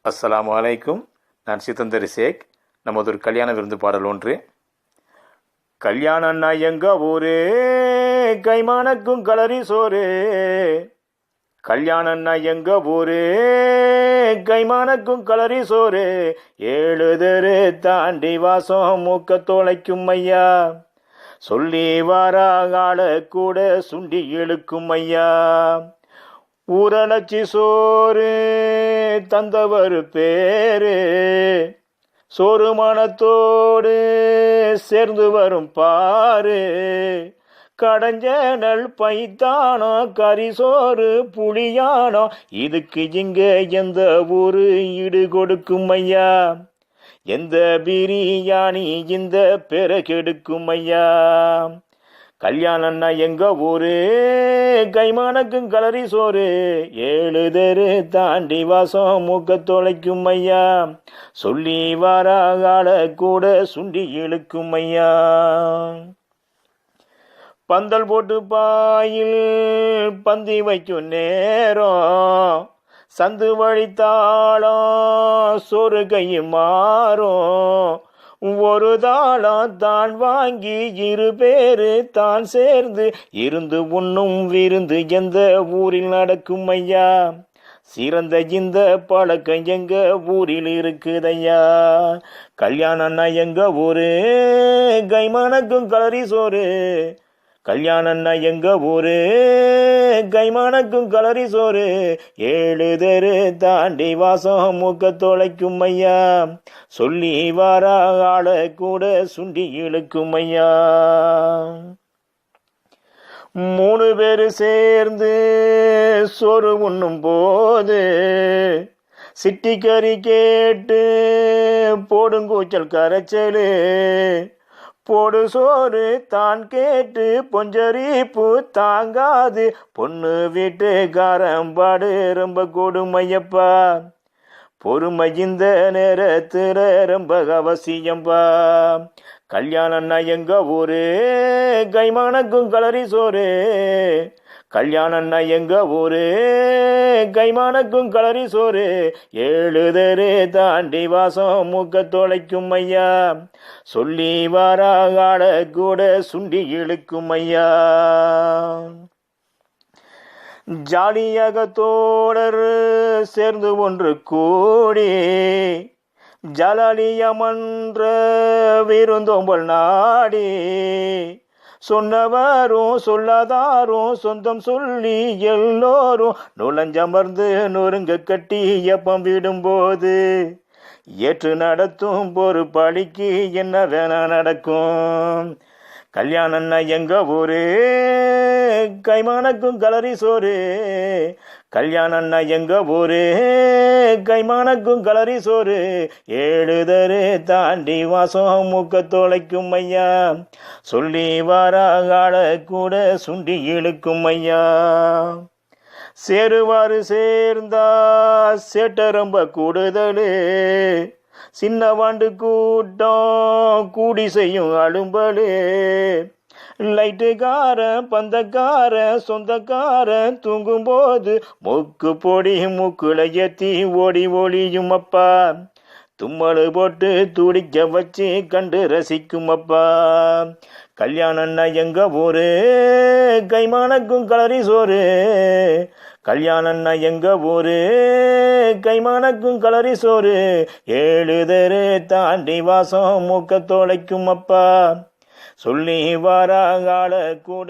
அஸ்ஸலாமு அலைக்கும். நான் சித்தந்தரி சேக். நமது ஒரு கல்யாண விருந்து பாடல் ஒன்று. கல்யாணம்னா எங்க ஊரே, கைமானக்கும் கலரி சோறு. கல்யாணம்னா எங்க ஊரே, கைமானக்கும் கலரி சோறு. 7 தெரு தாண்டி வாசம் மூக்க தொலைக்கும் ஐயா. சொல்லி வாராகால கூட சுண்டி இழுக்கும் ஐயா. ஊரலச்சி சோறு தந்தவர் பேரு, சோறு மனத்தோடு சேர்ந்து வரும் பாரு. கடைஞ்ச நல் பைத்தானோ கறி சோறு புளியானோ, இதுக்கு இங்க எந்த ஊரு ஈடு கொடுக்கும் ஐயா. எந்த பிரியாணி இந்த பெருகெடுக்கும் ஐயா. கல்யாணம்னா எங்க ஊரு, கைமானக்கும் கலரி சோறு. 7 தெரு தாண்டி வாசம் மூக்க தொலைக்கும் ஐயா. சொல்லி வாராகால கூட சுண்டி இழுக்கும் ஐயா. பந்தல் போட்டு பாயில் பந்தி வைக்கும் நேரம், சந்து வழித்தாளம் சோறு கையும் மாறும். ஒரு தாளம் தான் வாங்கி 2 பேரு தான் சேர்ந்து இருந்து உண்ணும் விருந்து எந்த ஊரில் நடக்கும் ஐயா. சிறந்த இந்த பழக்கம் எங்க ஊரில் இருக்குதையா. கல்யாணம்னா எங்க ஊரு, கைமானக்கும் கலரி சோறு. கல்யாணம்னா எங்க ஊரு, கைமானக்கும் கலரி சோறு. 7 தெரு தாண்டி வாசம் மூக்க தொலைக்கும் ஐயா. சொல்லி வாராகால கூட சுண்டி இழுக்கும் ஐயா. 3 பேரு சேர்ந்து சோறு உண்ணும் போது, சிட்டிக்கறி கேட்டு போடுங்கூச்சல் கரைச்சலு. போடு சோறு தான் கேட்டு பொஞ்சரிப்பு தாங்காது, பொண்ணு வீட்டுக்காரம்பாடு ரொம்ப கொடுமையப்பா. பொறுமை இந்த நேரத்துல ரொம்ப அவசியம்பா. கல்யாணம்னா எங்க ஊரு, கைமானக்கும் கலரி சோறு. கல்யாணம்னா எங்க ஊரு, கைமானக்கும் கலரி சோறு. 7 தெரு தாண்டி வாசம் மூக்க தொலைக்கும் ஐயா. சொல்லி வாராகால கூட சுண்டி இழுக்கும் ஐயா. ஜாலியாக தோழர் சேர்ந்து ஒன்று கூடி, ஜலாலியமன்ற விருந்தோம்பல் நாடி. சொன்னவரும் சொல்லாதாரும் சொந்தம் சொல்லி எல்லோரும் நுழைஞ்சமர்ந்து நொறுங்க கட்டி எப்பம் விடும்போது, ஏற்று நடத்தும் பொறுப்பாளிக்கு என்ன வேணா நடக்கும். கல்யாணம்னா எங்க ஊரு, கைமானக்கும் கலரி சோறு. கல்யாணம்னா எங்க ஊரு, கைமானக்கும் கலரி சோறு. 7 தெரு தாண்டி வாசம் மூக்க தொலைக்கும் ஐயா. சொல்லி வாராகால கூட சுண்டி இழுக்கும் ஐயா. சேருவாறு சேர்ந்தா சேட்ட ரொம்ப கூடுதலு. சின்ன வாண்டு கூட்டம் கூடி செய்யும் அலும்பலு. லைட்டுக்காரன் பந்தக்காரன் சொந்தக்காரன் தூங்கும் போது, மூக்கு பொடி மூக்குல ஏத்தி ஓடி ஒளியும் அப்பா. தும்மலு போட்டு துடிக்க வச்சு கண்டு ரசிக்கும் அப்பா. கல்யாணம்னா எங்க ஊரு, கைமானக்கும் கலரி சோறு. கல்யாணம்னா எங்க ஊரு, கைமானக்கும் கலரி சோறு. 7 தெரு தாண்டி வாசம் மூக்க தொலைக்கும் அப்பா. சொல்லி வாராகால கூட